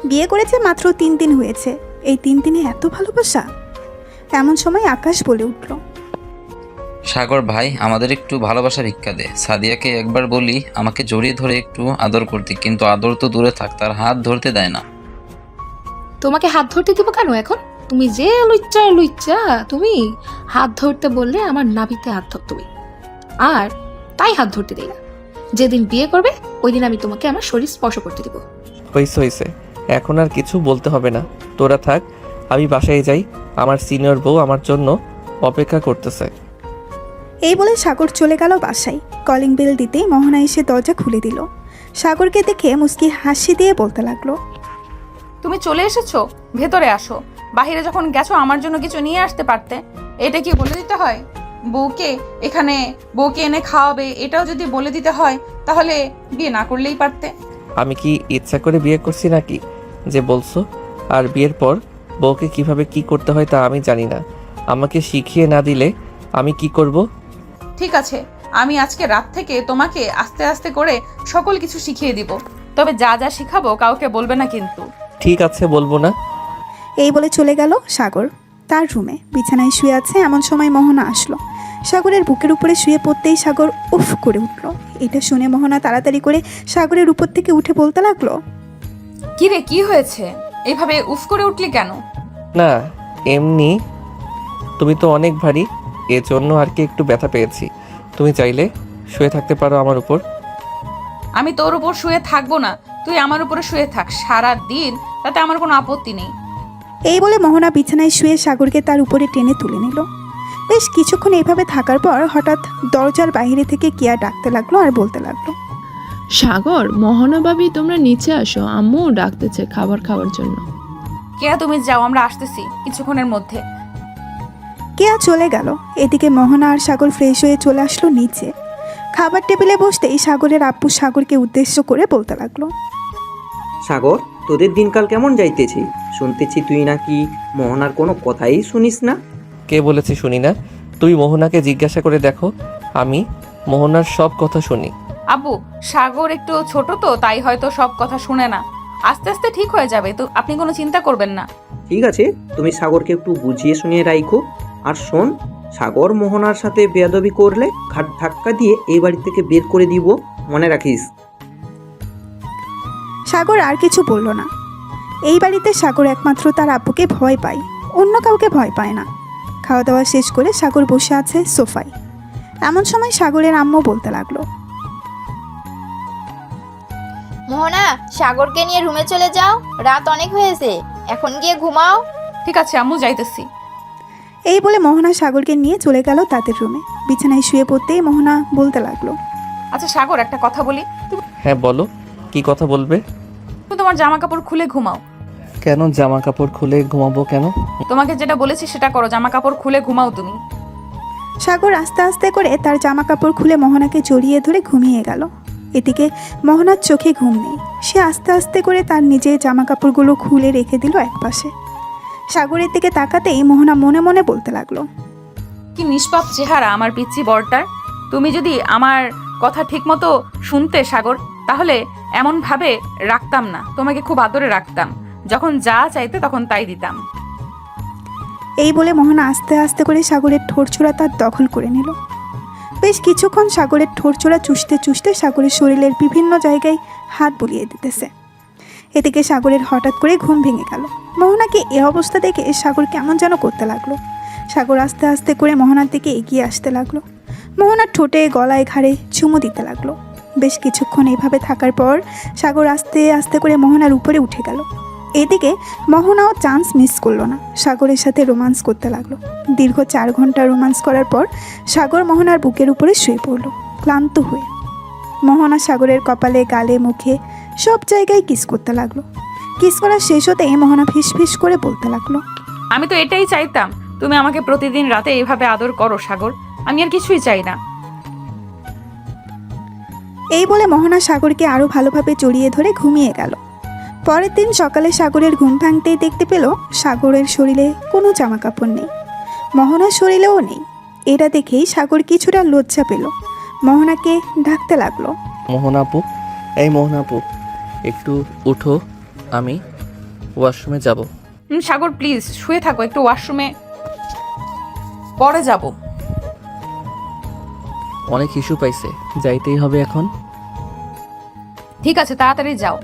বিয়ে করেছে মাত্র 3 দিন হয়েছে, এই 3 দিনে এত ভালোবাসা? এমন সময় আকাশ বলে উঠল, সাগর ভাই, আমাদের একটু ভালোবাসা ভিক্ষা দে। সাদিয়াকে একবার বলি আমাকে জড়িয়ে ধরে একটু আদর করতে, কিন্তু আদর তো দূরে থাক, তার হাত ধরতে দেয় না। তোমাকে হাত ধরতে দিব কেন এখন? তুমি যে লুচ্চা লুচ্চা, তুমি হাত ধরতে বললে আমার নাভিতে হাত ধর তুমি, আর তাই হাত ধরতে দিই না। যেদিন বিয়ে করবে ওই দিন আমি তোমাকে আমার শরীর স্পর্শ করতে দিব। হয়েছে, এখন আর কিছু বলতে হবে না, তোরা থাক, আমি বাসায় যাই, আমার সিনিয়র বউ আমার জন্য অপেক্ষা করতেছে। এই বলে সাগর চলে গেল বাসায়। কলিং বেল দিতেই মোহনা এসে দরজা খুলে দিল। সাগরকে দেখে মুস্কি হাসি দিয়ে বলতে লাগলো, তুমি চলে এসেছো, ভেতরে আসো। বাহিরে যখন গেছো আমার জন্য কিছু নিয়ে আসতে পারতে। এটা কি বলে দিতে হয়? বউকে এনে খাওয়াবে, এটাও যদি বলে দিতে হয় তাহলে বিয়ে না করলেই পারতে। আমি কি ইচ্ছা করে বিয়ে করছি নাকি যে বলছো? আর বিয়ের পর বউকে কিভাবে কি করতে হয় তা আমি জানি না, আমাকে শিখিয়ে না দিলে আমি কি করব? ঠিক আছে, আমি আজকে রাত থেকে তোমাকে আস্তে আস্তে করে সকল কিছু শিখিয়ে দিব। তবে যা যা শিখাবো কাউকে বলবে না কিন্তু। ঠিক আছে, বলবো না। এই বলে চলে গেল সাগর তার রুমে। বিছানায় শুয়ে আছে, এমন সময় মোহনা আসলো। সাগরের বুকের উপরে শুয়ে পড়তেই সাগর উফ করে উঠল। এটা শুনে মোহনা তাড়াতাড়ি করে সাগরের উপর থেকে উঠে বলতে লাগলো, কি রে, কি হয়েছে? এইভাবে উফ করে উঠলি কেন? না, এমনি, তুমি তো অনেক ভারী, এজন্য আর কি একটু ব্যথা পেয়েছি। তুমি চাইলে শুয়ে থাকতে পারো আমার উপর। আমি তোর উপর শুয়ে থাকবো না, তুই আমার উপরে শুয়ে থাক সারা দিন, তাতে আমার কোনো আপত্তি নেই। এই বলে মোহনা বিছানায় শুয়ে সাগরকে তার উপরে টেনে তুলে নিল। বেশ কিছুক্ষণ এইভাবে থাকার পর হঠাৎ দরজার বাইরে থেকে কিয়া ডাকতে লাগলো আর বলতে লাগলো, সাগর, মোহনা ভাবি তোমরা নিচে আসো, আম্মু ডাকতেছে খাবার খাওয়ার জন্য। কেয়া তুমি যাও, আমরা আসতেছি কিছুক্ষণের মধ্যে। কেয়া চলে গেল। এদিকে মোহনা আর সাগর ফ্রেশ হয়ে চলে আসলো নিচে। খাবার টেবিলে বসতেই সাগরের আব্বু সাগরকে উদ্দেশ্য করে বলতে লাগলো, সাগর, তোদের দিনকাল কেমন যাইতেছে? শুনতেছি তুই নাকি মোহনার কোনো কথাই শুনিস না। কে বলেছে শুনি না? তুই মোহনাকে জিজ্ঞাসা করে দেখো, আমি মোহনার সব কথা শুনি। আব্বু, সাগর একটু ছোট তো, তাই হয়তো সব কথা শুনে না। আস্তে আস্তে ঠিক হয়ে যাবে, তো আপনি কোনো চিন্তা করবেন না। ঠিক আছে, তুমি সাগরকে একটু বুঝিয়ে শুনিয়ে রাখো। আর শোন, সাগর মোহনার সাথে বেয়াদবি করলে ঘাট ধাক্কা দিয়ে এই বাড়ি থেকে বের করে দিব, মনে রাখিস। সাগর আর কিছু বলল না। এই বাড়িতে সাগর একমাত্র তার আব্বুকে ভয় পায়, অন্য কাউকে ভয় পায় না। খাওয়া দাওয়া শেষ করে সাগর বসে আছে সোফায়। এমন সময় সাগরের আম্মু বলতে লাগলো, মোহনা, সাগরকে নিয়ে রুমে চলে যাও, রাত অনেক হয়েছে, এখন গিয়ে ঘুমাও। ঠিক আছে আম্মু, যাইতেছি। এই বলে মোহনা সাগরকে নিয়ে চলে গেল তাদের রুমে। বিছানায় শুয়ে পড়তেই মোহনা বলতে লাগলো, আচ্ছা সাগর, একটা কথা বলি। হ্যাঁ বলো, কি কথা বলবে? তুমি তোমার জামা কাপড় খুলে ঘুমাও। কেন জামা কাপড় খুলে ঘুমাবো কেন? তোমাকে যেটা বলেছি সেটা করো, জামা কাপড় খুলে ঘুমাও তুমি। সাগর আস্তে আস্তে করে তার জামা কাপড় খুলে মোহনাকে জড়িয়ে ধরে ঘুমিয়ে গেল। এদিকে মোহনার চোখে ঘুম নেই। সে আস্তে আস্তে করে তার নিজের জামা কাপড়গুলো খুলে রেখে দিল একপাশে। সাগরের দিকে তাকাতেই মোহনা মনে মনে বলতে লাগলো, কি নিষ্পাপ চেহারা আমার পিচ্চি বরটার। তুমি যদি আমার কথা ঠিক মতো শুনতে সাগর, তাহলে এমন ভাবে রাখতাম না, তোমাকে খুব আদরে রাখতাম, যখন যা চাইতে তখন তাই দিতাম। এই বলে মোহনা আস্তে আস্তে করে সাগরের ঠোঁটছোড়া তার দখল করে নিল। বেশ কিছুক্ষণ সাগরের ঠোঁটছোড়া চুষতে চুষতে সাগরের শরীরের বিভিন্ন জায়গায় হাত বুলিয়ে দিতেছে। এদিকে সাগরের হঠাৎ করে ঘুম ভেঙে গেল। মোহনাকে এ অবস্থা দেখে সাগর কেমন যেন করতে লাগলো। সাগর আস্তে আস্তে করে মোহনার দিকে এগিয়ে আসতে লাগলো। মোহনার ঠোঁটে গলায় ঘাড়ে চুমু দিতে লাগলো। বেশ কিছুক্ষণ এইভাবে থাকার পর সাগর আস্তে আস্তে করে মোহনার উপরে উঠে গেল। এদিকে মোহনাও চান্স মিস করলো না, সাগরের সাথে রোমান্স করতে লাগলো। দীর্ঘ 4 ঘন্টা রোমান্স করার পর সাগর মোহনার বুকের উপরে শুয়ে পড়ল ক্লান্ত হয়ে। মোহনা সাগরের কপালে, গালে, মুখে সব জায়গায় কিস করতে লাগলো। কিস করা শেষ হতেই মোহনা ফিস ফিস করে বলতে লাগলো, আমি তো এটাই চাইতাম, তুমি আমাকে প্রতিদিন রাতে এইভাবে আদর করো সাগর, আমি আর কিছুই চাই না। এই বলে মোহনা সাগরকে আরও ভালোভাবে জড়িয়ে ধরে ঘুমিয়ে গেল। পরের দিন সকালে সাগরের ঘুম ভাঙতেই দেখতে পেল সাগরের শরীরে কোনো জামা কাপড় নেই, মোহনার শরীরেও নেই। এটা দেখেই সাগর কিছুটা লজ্জা পেল। মোহনাকে ডাকতে লাগলো, মোহনা আপু, এই মোহনা আপু, একটু উঠো, আমি ওয়াশরুমে যাব। সাগর প্লিজ শুয়ে থাকো, একটু ওয়াশরুমে পরে যাব। অনেক ইস্যু পাইছে, যাইতেই হবে এখন। ঠিক আছে, তাড়াতাড়ি যাও।